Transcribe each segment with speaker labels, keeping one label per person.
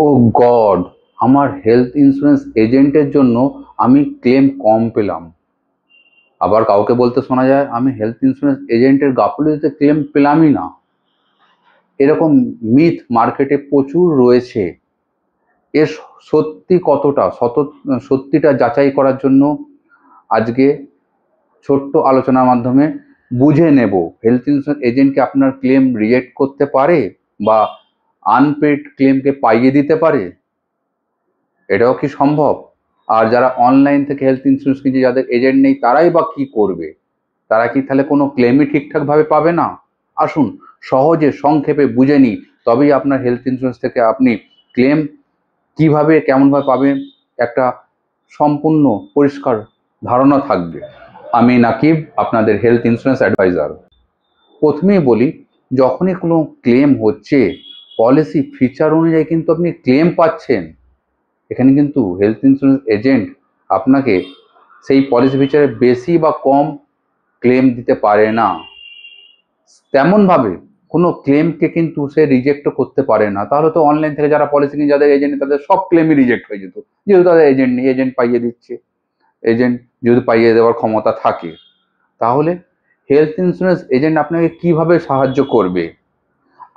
Speaker 1: ও god, আমার health insurance এজেন্টের জন্য আমি ক্লেম কম পেলাম। আবার কাউকে বলতে শোনা যায় আমি হেলথ ইন্স্যুরেন্স এজেন্টের গাফিলতিতে ক্লেম পেলামই না। এরকম মিথ মার্কেটে প্রচুর রয়েছে। এর সত্যি কতটা সত্যিটা যাচাই করার জন্য আজকে ছোট্ট আলোচনার মাধ্যমে বুঝে নেব হেলথ ইন্স্যুরেন্স এজেন্ট কি আপনার ক্লেম রিজেক্ট করতে পারে বা আনপেড ক্লেমকে পাইয়ে দিতে পারে। এটাও কি সম্ভব? আর যারা অনলাইন থেকে হেলথ ইন্স্যুরেন্স কিনছে, যাদের এজেন্ট নেই, তারাই বা কি করবে? তারা কি তাহলে কোনো ক্লেমই ঠিকঠাকভাবে পাবে না? আসুন সহজে সংক্ষেপে বুঝে নিই, তবেই আপনার হেলথ ইন্স্যুরেন্স থেকে আপনি ক্লেম কিভাবে কেমনভাবে পাবেন একটা সম্পূর্ণ পরিষ্কার ধারণা থাকবে। আমি নাকিব, আপনাদের হেলথ ইন্স্যুরেন্স অ্যাডভাইজার। প্রথমেই বলি, যখনই কোনো ক্লেম হচ্ছে, পলিসি ফিচার অনুযায়ী কিন্তু আপনি ক্লেম পাচ্ছেন। এখানে কিন্তু হেলথ ইন্স্যুরেন্স এজেন্ট আপনাকে সেই পলিসি ফিচারে বেশি বা কম ক্লেম দিতে পারে না। তেমনভাবে কোনো ক্লেমকে কিন্তু সে রিজেক্টও করতে পারে না। তাহলে তো অনলাইন থেকে যারা পলিসি কিনে, যাদের এজেন্ট, তাদের সব ক্লেমই রিজেক্ট হয়ে যেত, যেহেতু তাদের এজেন্ট নেই। এজেন্ট পাইয়ে দিচ্ছে, এজেন্ট যদি পাইয়ে দেওয়ার ক্ষমতা থাকে, তাহলে হেলথ ইন্স্যুরেন্স এজেন্ট আপনাকে কিভাবে সাহায্য করবে।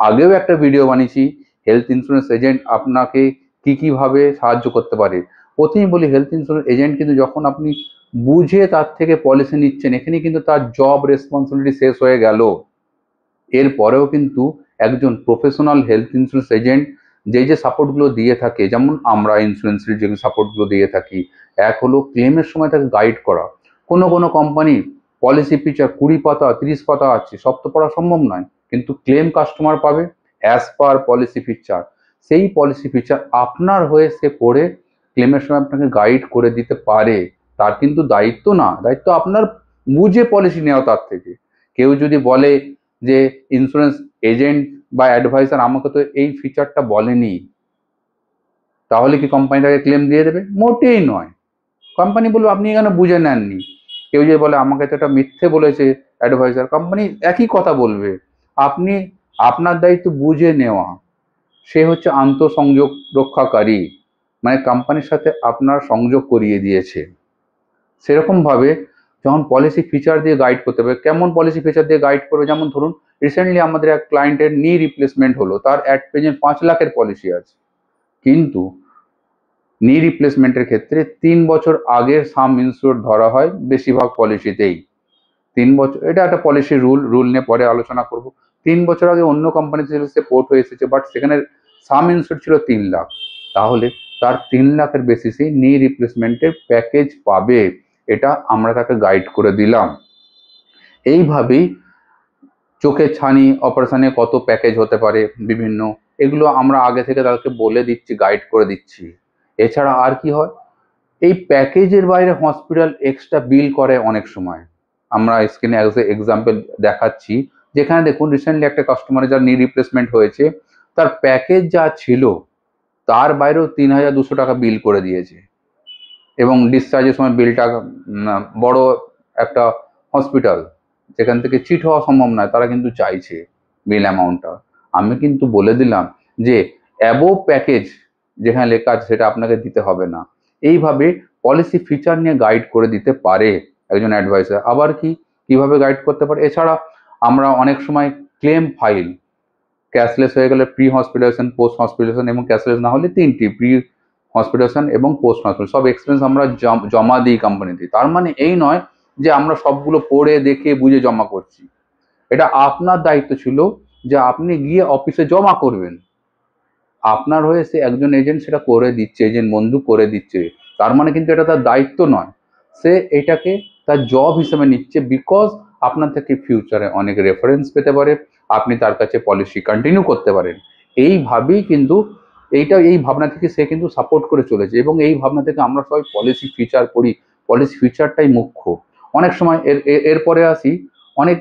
Speaker 1: আগেও একটা ভিডিও বানিয়েছি, হেলথ ইন্স্যুরেন্স এজেন্ট আপনাকে কীভাবে সাহায্য করতে পারে। প্রথমেই বলি, হেলথ ইন্স্যুরেন্স এজেন্ট কিন্তু যখন আপনি বুঝে তার থেকে পলিসি নিচ্ছেন, এখানে কিন্তু তার জব রেসপন্সিবিলিটি শেষ হয়ে গেল। এরপরেও কিন্তু একজন প্রফেশনাল হেলথ ইন্স্যুরেন্স এজেন্ট যে সাপোর্টগুলো দিয়ে থাকে, যেমন আমরা ইন্স্যুরেন্সের যে সাপোর্টগুলো দিয়ে থাকি, এক হলো ক্লেমের সময় তাকে গাইড করা। কোনো কোম্পানি পলিসি ফিচার 20 পাতা 30 পাতা আছে, সব তো পড়া সম্ভব নয়, কিন্তু ক্লেম কাস্টমার পাবে অ্যাজ পার পলিসি ফিচার। সেই পলিসি ফিচার আপনার হয়ে সে পড়ে ক্লেমের সময় আপনাকে গাইড করে দিতে পারে। তার কিন্তু দায়িত্ব না, দায়িত্ব আপনার বুঝে পলিসি নেওয়া। তার থেকে কেউ যদি বলে যে ইন্স্যুরেন্স এজেন্ট বা অ্যাডভাইজার আমাকে তো এই ফিচারটা বলেনি, তাহলে কি কোম্পানি তাকে ক্লেম দিয়ে দেবে? মোটেই নয়। কোম্পানি বলবে আপনি এখানে বুঝে নেননি। কেউ যদি বলে আমাকে তো এটা মিথ্যে বলেছে অ্যাডভাইজার, কোম্পানি একই কথা বলবে। আপনি আপনার দায়িত্ব বুঝে নেওয়া। সে হচ্ছে আন্তঃসংযোগ রক্ষাকারী, মানে কোম্পানির সাথে আপনার সংযোগ করিয়ে দিয়েছে। সেরকমভাবে যখন পলিসি ফিচার দিয়ে গাইড করতে হবে, কেমন পলিসি ফিচার দিয়ে গাইড করবে, যেমন ধরুন রিসেন্টলি আমাদের এক ক্লায়েন্টের নি রিপ্লেসমেন্ট হলো, তার অ্যাট প্রেজেন্ট 5 লাখের পলিসি আছে, কিন্তু নি রিপ্লেসমেন্টের ক্ষেত্রে 3 বছর আগের সাম ইন্স্যুর ধরা হয় বেশিরভাগ পলিসিতেই। 3 বছর, এটা একটা পলিসি রুল নিয়ে পরে আলোচনা করব। 3 বছর আগে অন্য কোম্পানি ছিল, সে পোর্ট হয়ে এসেছে, বাট সেখানে সাম ইন্স্যুর ছিল 3 লাখ। তাহলে তার 3 লাখের বেসিসে নি রিপ্লেসমেন্টের প্যাকেজ পাবে, এটা আমরা তাকে গাইড করে দিলাম। এইভাবেই চোখের ছানি অপারেশনে কত প্যাকেজ হতে পারে বিভিন্ন, এগুলো আমরা আগে থেকে তাদেরকে বলে দিচ্ছি, গাইড করে দিচ্ছি। এছাড়া আর কি হয়, এই প্যাকেজের বাইরে হসপিটাল এক্সট্রা বিল করে অনেক সময়। আমরা স্ক্রিনে অ্যাজ এ এক্সাম্পল দেখাচ্ছি, যেখানে দেখুন রিসেন্টলি একটা কাস্টমারের যার নি রিপ্লেসমেন্ট হয়েছে, তার প্যাকেজ যা ছিল তার বাইরেও 3,200 টাকা বিল করে দিয়েছে, এবং ডিসচার্জের সময় বিলটা বড় একটা হসপিটাল, যেখান থেকে চিট হওয়া সম্ভব নয়, তারা কিন্তু চাইছে বিল অ্যামাউন্টটা। আমি কিন্তু বলে দিলাম যে অ্যাবোভ প্যাকেজ যেখানে লেখা আছে সেটা আপনাকে দিতে হবে না। এইভাবে পলিসি ফিচার নিয়ে গাইড করে দিতে পারে একজন অ্যাডভাইসার। আবার কিভাবে গাইড করতে পারে, এছাড়া আমরা অনেক সময় ক্লেম ফাইল ক্যাশলেস হয়ে গেলে প্রি হসপিটালাইজেশন, পোস্ট হসপিটালাইজেশন, এবং ক্যাশলেস না হলে 3টি, প্রি হসপিটালাইজেশন এবং পোস্ট হসপিটাল, সব এক্সপেন্স আমরা জমা দিই কোম্পানিতে। তার মানে এই নয় যে আমরা সবগুলো পড়ে দেখে বুঝে জমা করছি। এটা আপনার দায়িত্ব ছিল যে আপনি গিয়ে অফিসে জমা করবেন। আপনার হয়ে সে একজন এজেন্ট সেটা করে দিচ্ছে, এজেন্ট বন্ধু করে দিচ্ছে, তার মানে কিন্তু এটা তার দায়িত্ব নয়। সে এটাকে তার জব হিসেবে নিচ্ছে, বিকজ আপনার থেকে ফিউচারে অনেক রেফারেন্স পেতে পারে, আপনি তার কাছে পলিসি কন্টিনিউ করতে পারেন। এইভাবেই কিন্তু এই ভাবনা থেকে সে কিন্তু সাপোর্ট করে চলেছে, এবং এই ভাবনা থেকে আমরা সবাই পলিসি ফিচার করি। পলিসি ফিচারটাই মুখ্য। অনেক সময় এরপরে আসি, অনেক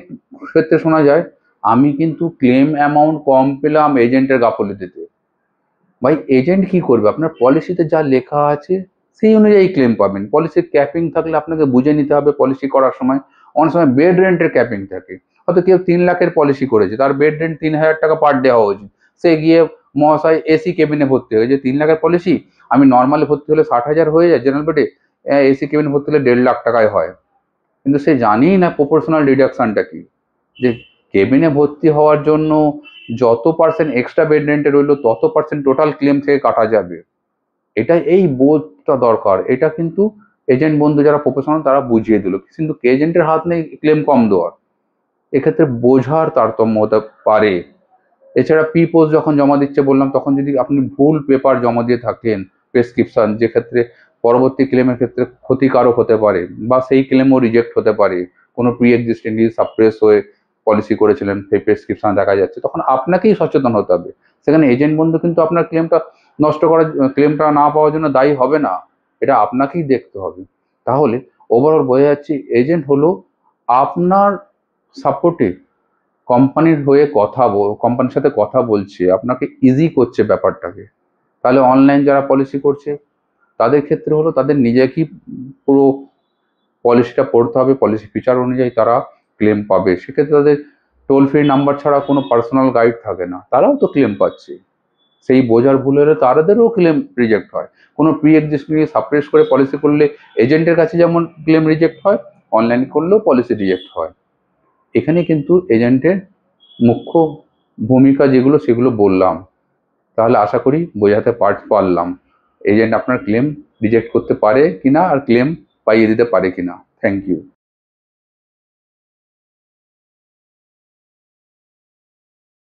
Speaker 1: ক্ষেত্রে শোনা যায় আমি কিন্তু ক্লেম অ্যামাউন্ট কম পেলাম এজেন্টের গাফিলতিতে। ভাই, এজেন্ট কি করবে? আপনার পলিসিতে যা লেখা আছে সেই অনুযায়ী ক্লেম পাবেন। পলিসির ক্যাপিং থাকলে আপনাকে বুঝে নিতে হবে পলিসি করার সময়। অনেক সময় বেড রেন্টের ক্যাপিং থাকে, হয়তো কেউ 3 লাখের পলিসি করেছে, তার বেড রেন্ট 3,000 টাকা পার ডে হওয়া উচিত, সে গিয়ে মহাশয় এসি কেবিনে ভর্তি হয়েছে 3 লাখের পলিসি, আমি নর্মালি ভর্তি হলে 60,000 হয়ে যায় জেনারেল বেডে, এসি কেবিনে ভর্তি হলে 1.5 লাখ টাকায় হয়। কিন্তু সে জানেই না প্রপোর্শনাল ডিডাকশনটা কি, যে কেবিনে ভর্তি হওয়ার জন্য যত পার্সেন্ট এক্সট্রা বেড রেন্টে রইলো তত পার্সেন্ট টোটাল ক্লেম থেকে কাটা যাবে। এটা এই বোধটা দরকার, এটা কিন্তু এজেন্ট বন্ধু যারা প্রফেশনাল তারা বুঝিয়ে দিল, কিন্তু এজেন্টের হাত নেই ক্লেম কম দেওয়ার, এক্ষেত্রে বোঝার তারতম্য হতে পারে। এছাড়া পি পোস্ট যখন জমা দিচ্ছে বললাম, তখন যদি আপনি ভুল পেপার জমা দিয়ে থাকেন প্রেসক্রিপশন, যে ক্ষেত্রে পরবর্তী ক্লেমের ক্ষেত্রে ক্ষতিকারক হতে পারে, বা সেই ক্লেমও রিজেক্ট হতে পারে, কোনো প্রি এক্সিস্টিং সাপ্রেস হয়ে পলিসি করেছিলেন সেই প্রেসক্রিপশন দেখা যাচ্ছে, তখন আপনাকেই সচেতন হতে হবে। সেখানে এজেন্ট বন্ধু কিন্তু আপনার ক্লেমটা নষ্ট করার, ক্লেমটা না পাওয়ার জন্য দায়ী হবে না, এটা আপনাকেই দেখতে হবে। তাহলে ওভারঅল বোঝা যাচ্ছে এজেন্ট হলো আপনার সাপোর্টে কোম্পানির হয়ে কোম্পানির সাথে কথা বলছে, আপনাকে ইজি করছে ব্যাপারটাকে। তাহলে অনলাইন যারা পলিসি করছে তাদের ক্ষেত্রে হলো তাদের নিজেকেই পুরো পলিসিটা পড়তে হবে, পলিসি ফিচার অনুযায়ী তারা ক্লেম পাবে। সেক্ষেত্রে তাদের টোল ফ্রি নাম্বার ছাড়া কোনো পার্সোনাল গাইড থাকে না, তারাও তো ক্লেম পাচ্ছে। সেই বোঝার ভুল হলে তাদেরও ক্লেম রিজেক্ট হয়। কোনো প্রি এক্সিস্টিং সাপ্রেস করে পলিসি করলে এজেন্টের কাছে যেমন ক্লেম রিজেক্ট হয়, অনলাইন করলেও পলিসি রিজেক্ট হয়। এখানে কিন্তু এজেন্টের মুখ্য ভূমিকা যেগুলো সেগুলো বললাম। তাহলে আশা করি বোঝাতে পারলাম এজেন্ট আপনার ক্লেম রিজেক্ট করতে পারে কিনা আর ক্লেম পাইয়ে দিতে পারে কিনা। Thank you.